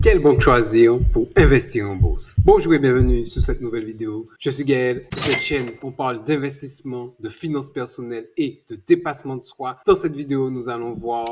Quelle banque choisir pour investir en bourse? Bonjour et bienvenue sur cette nouvelle vidéo. Je suis Gaël. Sur cette chaîne, on parle d'investissement, de finances personnelles et de dépassement de soi. Dans cette vidéo, nous allons voir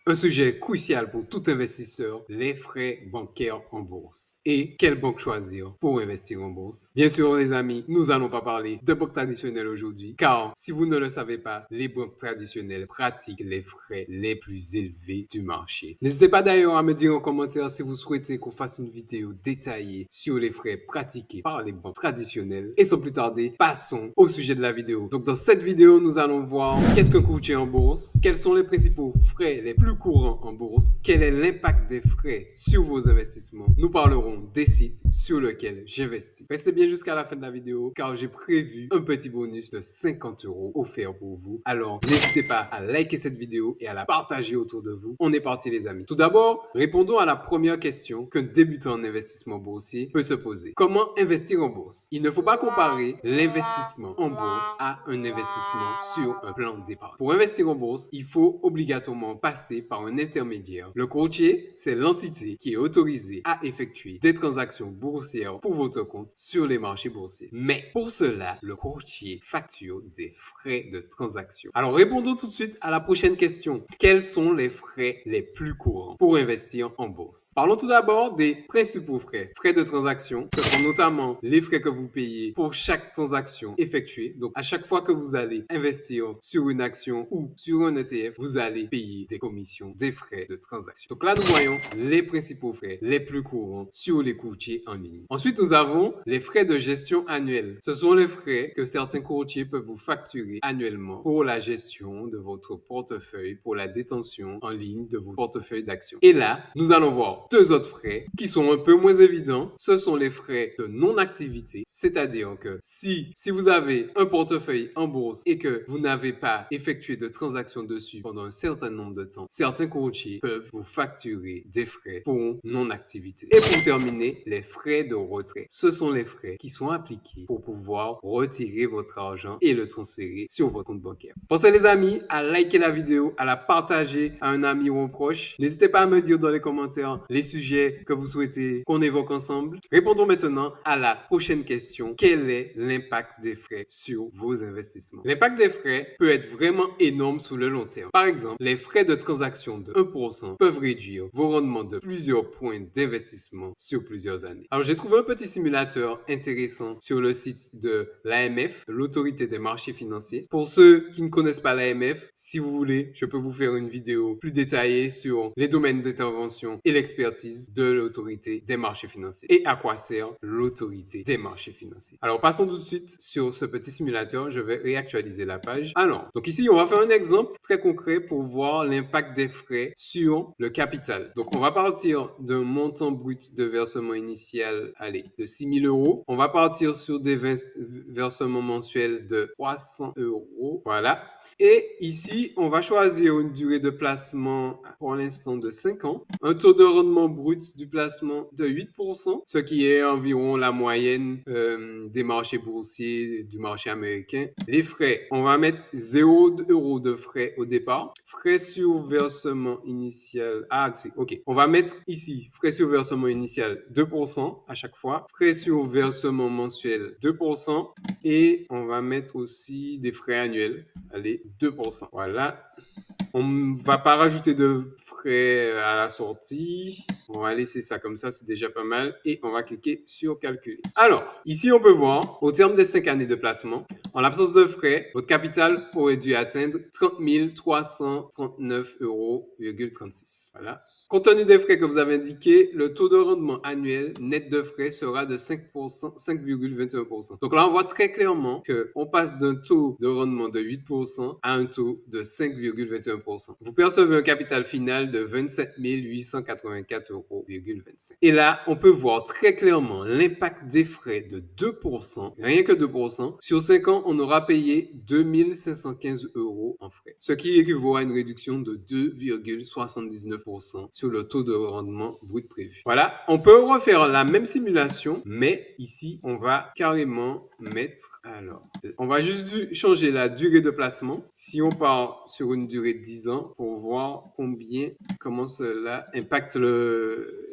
un sujet crucial pour tout investisseur, les frais bancaires en bourse. Et quelle banque choisir pour investir en bourse? Bien sûr, les amis, nous allons pas parler de banque traditionnelle aujourd'hui, car si vous ne le savez pas, les banques traditionnelles pratiquent les frais les plus élevés du marché. N'hésitez pas d'ailleurs à me dire en commentaire si vous souhaitez qu'on fasse une vidéo détaillée sur les frais pratiqués par les banques traditionnelles. Et sans plus tarder, passons au sujet de la vidéo. Donc dans cette vidéo, nous allons voir qu'est-ce qu'un courtier en bourse, quels sont les principaux frais les plus courants en bourse, quel est l'impact des frais sur vos investissements. Nous parlerons des sites sur lesquels j'investis. Restez bien jusqu'à la fin de la vidéo car j'ai prévu un petit bonus de 50 € offert pour vous. Alors n'hésitez pas à liker cette vidéo et à la partager autour de vous. On est parti les amis. Tout d'abord, répondons à la première question qu'un débutant en investissement boursier peut se poser. Comment investir en bourse? Il ne faut pas comparer l'investissement en bourse à un investissement sur un plan d'épargne. Pour investir en bourse, il faut obligatoirement passer par un intermédiaire. Le courtier, c'est l'entité qui est autorisée à effectuer des transactions boursières pour votre compte sur les marchés boursiers. Mais pour cela, le courtier facture des frais de transaction. Alors répondons tout de suite à la prochaine question. Quels sont les frais les plus courants pour investir en bourse? Parlons tout d'abord des principaux frais. Frais de transaction, ce sont notamment les frais que vous payez pour chaque transaction effectuée. Donc à chaque fois que vous allez investir sur une action ou sur un ETF, vous allez payer des commissions, des frais de transaction. Donc là, nous voyons les principaux frais les plus courants sur les courtiers en ligne. Ensuite, nous avons les frais de gestion annuels. Ce sont les frais que certains courtiers peuvent vous facturer annuellement pour la gestion de votre portefeuille, pour la détention en ligne de vos portefeuilles d'actions. Et là, nous allons voir deux autres frais qui sont un peu moins évidents. Ce sont les frais de non-activité, c'est-à-dire que si vous avez un portefeuille en bourse et que vous n'avez pas effectué de transactions dessus pendant un certain nombre de temps, certains courtiers peuvent vous facturer des frais pour non-activité. Et pour terminer, les frais de retrait. Ce sont les frais qui sont appliqués pour pouvoir retirer votre argent et le transférer sur votre compte bancaire. Pensez les amis à liker la vidéo, à la partager à un ami ou un proche. N'hésitez pas à me dire dans les commentaires les sujets que vous souhaitez qu'on évoque ensemble. Répondons maintenant à la prochaine question. Quel est l'impact des frais sur vos investissements? L'impact des frais peut être vraiment énorme sur le long terme. Par exemple, les frais de transaction de 1% peuvent réduire vos rendements de plusieurs points d'investissement sur plusieurs années. Alors, j'ai trouvé un petit simulateur intéressant sur le site de l'AMF, l'autorité des marchés financiers. Pour ceux qui ne connaissent pas l'AMF, si vous voulez, je peux vous faire une vidéo plus détaillée sur les domaines d'intervention et l'expertise de l'autorité des marchés financiers et à quoi sert l'autorité des marchés financiers. Alors, passons tout de suite sur ce petit simulateur. Je vais réactualiser la page. Alors, donc ici, on va faire un exemple très concret pour voir l'impact des frais sur le capital. Donc, on va partir d'un montant brut de versement initial, allez, de 6 000 €. On va partir sur des versements mensuels de 300 €. Voilà. Et ici, on va choisir une durée de placement pour l'instant de 5 ans, un taux de rendement brut du placement de 8%, ce qui est environ la moyenne des marchés boursiers du marché américain. Les frais, on va mettre 0 € de frais au départ. Frais sur versement initial. Ah, ok. On va mettre ici frais sur versement initial 2% à chaque fois. Frais sur versement mensuel 2%. Et on va mettre aussi des frais annuels. Allez, 2%. Voilà. On ne va pas rajouter de frais à la sortie. On va laisser ça comme ça, c'est déjà pas mal. Et on va cliquer sur calculer. Alors, ici, on peut voir, au terme des 5 années de placement, en l'absence de frais, votre capital aurait dû atteindre 30 339,36 €. Voilà. Compte tenu des frais que vous avez indiqués, le taux de rendement annuel net de frais sera de 5%, 5,21%. Donc là, on voit très clairement qu'on passe d'un taux de rendement de 8% à un taux de 5,21%. Vous percevez un capital final de 27 884,25 €. Et là, on peut voir très clairement l'impact des frais de 2%, rien que 2%. Sur 5 ans, on aura payé 2 515 € en frais, ce qui équivaut à une réduction de 2,79% sur le taux de rendement brut prévu. Voilà, on peut refaire la même simulation, mais ici, on va carrément mettre, alors, on va juste changer la durée de placement. Si on part sur une durée de 10 ans pour voir comment cela impacte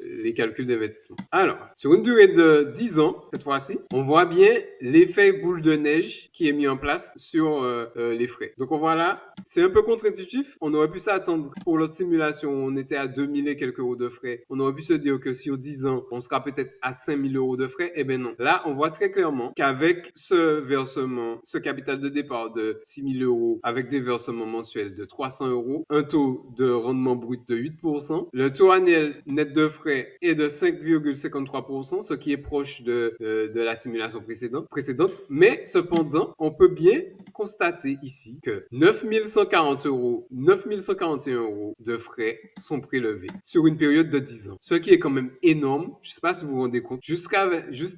les calculs d'investissement. Alors, sur une durée de 10 ans, cette fois-ci, on voit bien l'effet boule de neige qui est mis en place sur les frais. Donc on voit là, c'est un peu contre-intuitif. On aurait pu s'attendre pour l'autre simulation, on était à 2000 et quelques euros de frais. On aurait pu se dire que sur 10 ans, on sera peut-être à 5000 euros de frais. Eh bien non. Là, on voit très clairement qu'avec ce versement, ce capital de départ de 6000 euros, avec des versements mensuels de 300 euros, un taux de rendement brut de 8%, le taux annuel net de frais est de 5,53%, ce qui est proche de la simulation précédente. Mais cependant, on peut bien constater ici que 9141 euros de frais sont prélevés sur une période de 10 ans. Ce qui est quand même énorme. Je ne sais pas si vous vous rendez compte. Juste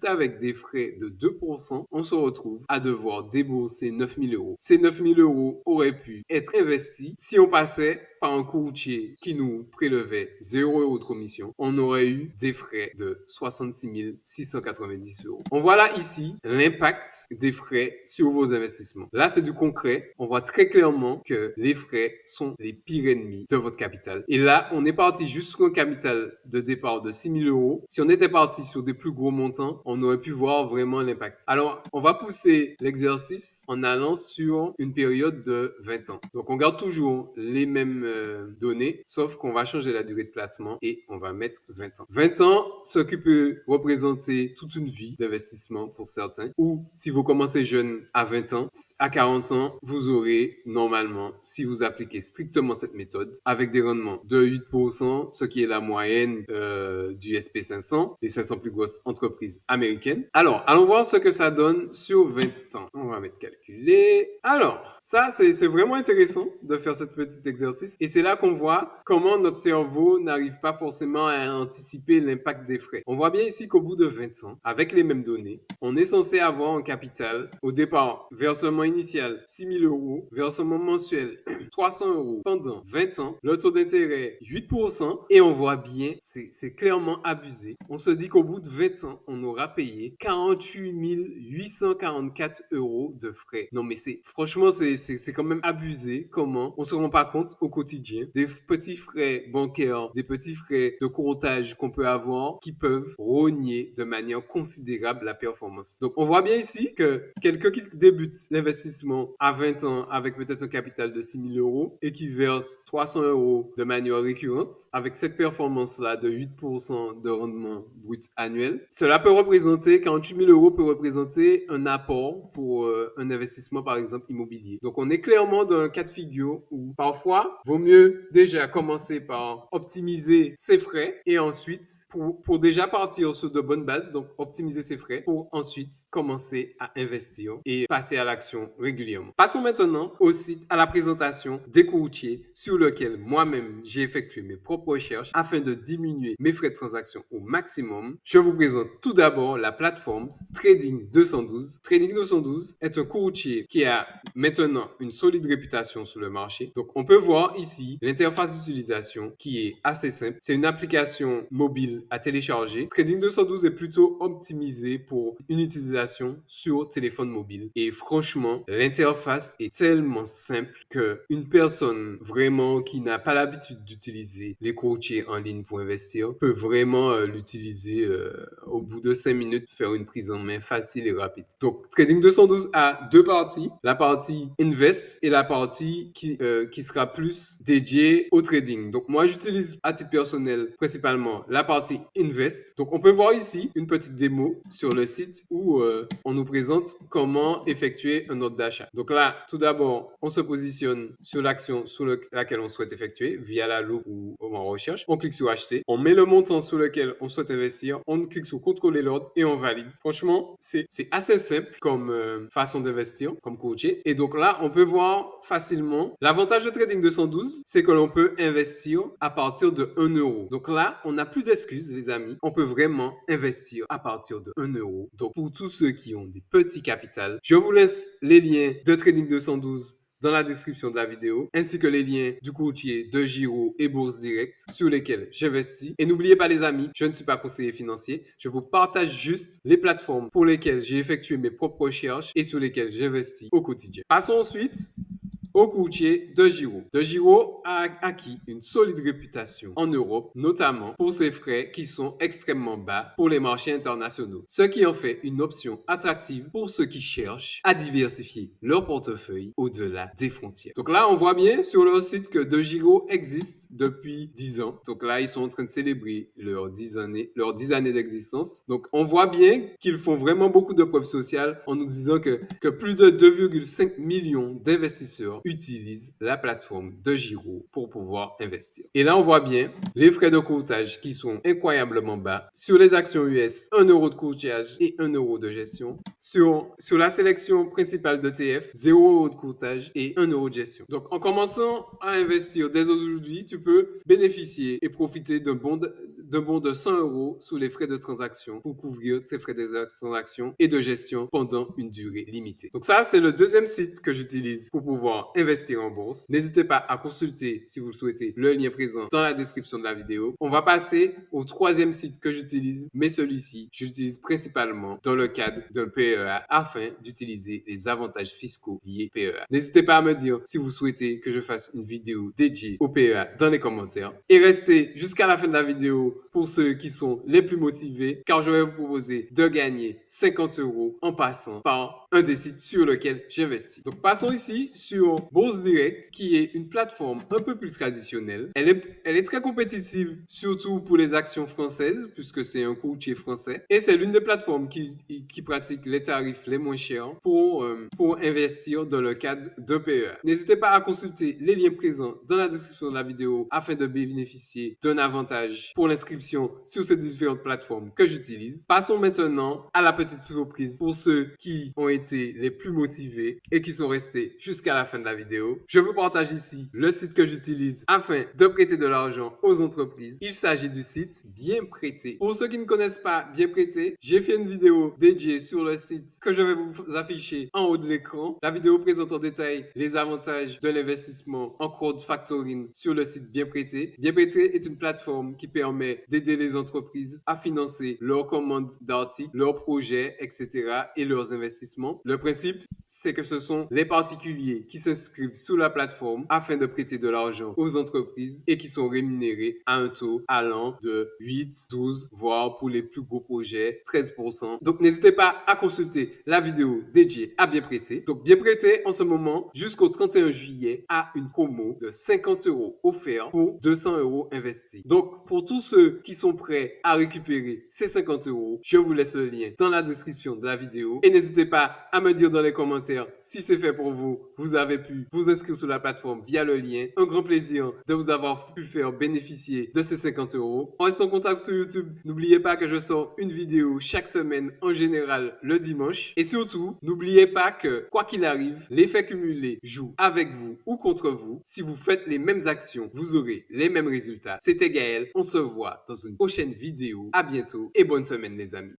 avec des frais de 2%, on se retrouve à devoir débourser 9000 euros. Ces 9000 euros auraient pu être investis si on passait par un courtier qui nous prélevait 0 euros de commission, on aurait eu des frais de 66 690 euros. On voit là ici l'impact des frais sur vos investissements. Là, c'est du concret. On voit très clairement que les frais sont les pires ennemis de votre capital. Et là, on est parti juste sur un capital de départ de 6 000 euros. Si on était parti sur des plus gros montants, on aurait pu voir vraiment l'impact. Alors, on va pousser l'exercice en allant sur une période de 20 ans. Donc, on garde toujours les mêmes données, sauf qu'on va changer la durée de placement et on va mettre 20 ans. 20 ans, ce qui peut représenter toute une vie d'investissement pour certains, ou si vous commencez jeune à 20 ans, à 40 ans, vous aurez normalement, si vous appliquez strictement cette méthode, avec des rendements de 8%, ce qui est la moyenne du SP500, les 500 plus grosses entreprises américaines. Alors, allons voir ce que ça donne sur 20 ans. On va mettre calculer. Alors, ça, c'est vraiment intéressant de faire ce petit exercice. Et c'est là qu'on voit comment notre cerveau n'arrive pas forcément à anticiper l'impact des frais. On voit bien ici qu'au bout de 20 ans, avec les mêmes données, on est censé avoir un capital au départ, versement initial 6 000 euros, versement mensuel 300 euros pendant 20 ans, le taux d'intérêt 8% et on voit bien, c'est clairement abusé. On se dit qu'au bout de 20 ans, on aura payé 48 844 euros de frais. Non mais franchement, c'est quand même abusé comment on se rend pas compte au quotidien des petits frais bancaires, des petits frais de courtage qu'on peut avoir qui peuvent rogner de manière considérable la performance. Donc, on voit bien ici que quelqu'un qui débute l'investissement à 20 ans avec peut-être un capital de 6 000 euros et qui verse 300 euros de manière récurrente avec cette performance-là de 8% de rendement brut annuel, cela peut représenter, 48 000 euros peut représenter un apport pour un investissement, par exemple, immobilier. Donc, on est clairement dans un cas de figure où parfois, vaut mieux déjà commencer par optimiser ses frais et ensuite, pour déjà partir sur de bonnes bases, donc optimiser ses frais pour ensuite commencer à investir et passer à l'action régulièrement. Passons maintenant au site, à la présentation des courtiers sur lequel moi-même j'ai effectué mes propres recherches afin de diminuer mes frais de transaction au maximum. Je vous présente tout d'abord la plateforme Trading 212. Trading 212 est un courtier qui a maintenant une solide réputation sur le marché. Donc, on peut voir ici l'interface d'utilisation qui est assez simple. C'est une application mobile à télécharger. Trading 212 est plutôt optimisé pour une utilisation sur téléphone mobile. Et franchement, l'interface est tellement simple que une personne vraiment qui n'a pas l'habitude d'utiliser les courtiers en ligne pour investir peut vraiment l'utiliser au bout de 5 minutes, faire une prise en main facile et rapide. Donc, Trading 212 a deux parties. La partie Invest et la partie qui sera plus dédiée au trading. Donc, moi, j'utilise à titre personnel principalement la partie Invest. Donc, on peut voir ici une petite démo sur le site où on nous présente comment effectuer un ordre d'achat. Donc là, tout d'abord, on se positionne sur l'action sur laquelle on souhaite effectuer via la loupe ou en recherche. On clique sur acheter. On met le montant sur lequel on souhaite investir. On clique sur contrôler l'ordre et on valide. Franchement, c'est assez simple comme façon d'investir, comme coacher. Et donc là, on peut voir facilement. L'avantage de Trading 212, c'est que l'on peut investir à partir de 1 euro. Donc là, on n'a plus d'excuses, les amis. On peut vraiment investir à partir de 1 euro. Donc pour tous ceux qui ont des petits capitals, je vous laisse les liens de Trading 212 dans la description de la vidéo, ainsi que les liens du courtier de Giro et Bourse Direct sur lesquels j'investis. Et n'oubliez pas les amis, je ne suis pas conseiller financier, je vous partage juste les plateformes pour lesquelles j'ai effectué mes propres recherches et sur lesquelles j'investis au quotidien. Passons ensuite au courtier DeGiro. DeGiro a acquis une solide réputation en Europe, notamment pour ses frais qui sont extrêmement bas pour les marchés internationaux, ce qui en fait une option attractive pour ceux qui cherchent à diversifier leur portefeuille au-delà des frontières. Donc là, on voit bien sur leur site que DeGiro existe depuis 10 ans. Donc là, ils sont en train de célébrer leurs 10 années d'existence. Donc on voit bien qu'ils font vraiment beaucoup de preuves sociales en nous disant que plus de 2,5 millions d'investisseurs utilisent la plateforme DeGiro pour pouvoir investir. Et là, on voit bien les frais de courtage qui sont incroyablement bas. Sur les actions US, 1 euro de courtage et 1 euro de gestion. Sur la sélection principale d'ETF, 0 euro de courtage et 1 euro de gestion. Donc, en commençant à investir dès aujourd'hui, tu peux bénéficier et profiter d'un bon de 100 euros sous les frais de transaction pour couvrir tes frais de transaction et de gestion pendant une durée limitée. Donc ça, c'est le deuxième site que j'utilise pour pouvoir investir en bourse. N'hésitez pas à consulter, si vous le souhaitez, le lien présent dans la description de la vidéo. On va passer au troisième site que j'utilise, mais celui-ci, je l'utilise principalement dans le cadre d'un PEA afin d'utiliser les avantages fiscaux liés au PEA. N'hésitez pas à me dire si vous souhaitez que je fasse une vidéo dédiée au PEA dans les commentaires. Et restez jusqu'à la fin de la vidéo pour ceux qui sont les plus motivés, car je vais vous proposer de gagner 50 euros en passant par un des sites sur lequel j'investis. Donc passons ici sur Bourse Direct, qui est une plateforme un peu plus traditionnelle. Elle est très compétitive, surtout pour les actions françaises, puisque c'est un courtier français. Et c'est l'une des plateformes qui pratique les tarifs les moins chers pour investir dans le cadre d'un PEA. N'hésitez pas à consulter les liens présents dans la description de la vidéo afin de bénéficier d'un avantage pour l'inscription sur ces différentes plateformes que j'utilise. Passons maintenant à la petite surprise pour ceux qui ont été les plus motivés et qui sont restés jusqu'à la fin de la vidéo. Je vous partage ici le site que j'utilise afin de prêter de l'argent aux entreprises. Il s'agit du site Bien Prêté. Pour ceux qui ne connaissent pas Bien Prêté, j'ai fait une vidéo dédiée sur le site que je vais vous afficher en haut de l'écran. La vidéo présente en détail les avantages de l'investissement en crowdfactoring sur le site Bien Prêté. Bien Prêté est une plateforme qui permet d'aider les entreprises à financer leurs commandes d'articles, leurs projets, etc. et leurs investissements. Le principe, c'est que ce sont les particuliers qui s'inscrivent sur la plateforme afin de prêter de l'argent aux entreprises et qui sont rémunérés à un taux allant de 8, 12, voire pour les plus gros projets, 13%. Donc, n'hésitez pas à consulter la vidéo dédiée à Bien Prêté. Donc, Bien Prêté, en ce moment, jusqu'au 31 juillet, a une promo de 50 euros offert pour 200 euros investis. Donc, pour tous ceux qui sont prêts à récupérer ces 50 euros, je vous laisse le lien dans la description de la vidéo. Et n'hésitez pas à me dire dans les commentaires si c'est fait pour vous. Vous avez pu vous inscrire sur la plateforme via le lien. Un grand plaisir de vous avoir pu faire bénéficier de ces 50 euros. On reste en contact sur YouTube. N'oubliez pas que je sors une vidéo chaque semaine, en général le dimanche. Et surtout, n'oubliez pas que, quoi qu'il arrive, l'effet cumulé joue avec vous ou contre vous. Si vous faites les mêmes actions, vous aurez les mêmes résultats. C'était Gaël. On se voit dans une prochaine vidéo. À bientôt et bonne semaine les amis.